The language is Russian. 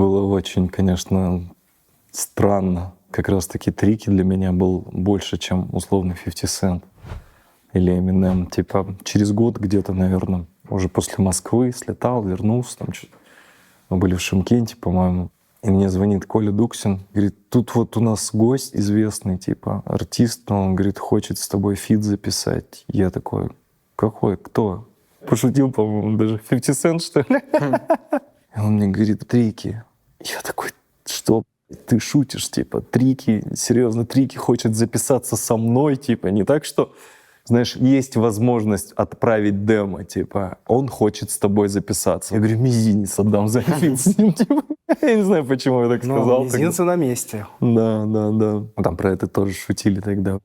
Было очень, конечно, странно. Как раз-таки Трики для меня был больше, чем условно 50 Cent или Eminem. Типа через год где-то, наверное, уже после Москвы слетал, вернулся. Там мы были в Шымкенте, по-моему. И мне звонит Коля Дуксин. Говорит, тут вот у нас гость известный, типа артист. Он, говорит, хочет с тобой фит записать. Я такой, какой, кто? Пошутил, по-моему, даже 50 Cent, что ли? И он мне говорит, Трики. Я такой, что? Ты шутишь, типа, Трики, серьезно, Трики хочет записаться со мной, типа, не так, что, знаешь, есть возможность отправить демо, типа, он хочет с тобой записаться. Я говорю, мизинец отдам за фит с ним, типа. Я не знаю, почему я так сказал. Мизинцы на месте. Да. Там про это тоже шутили тогда.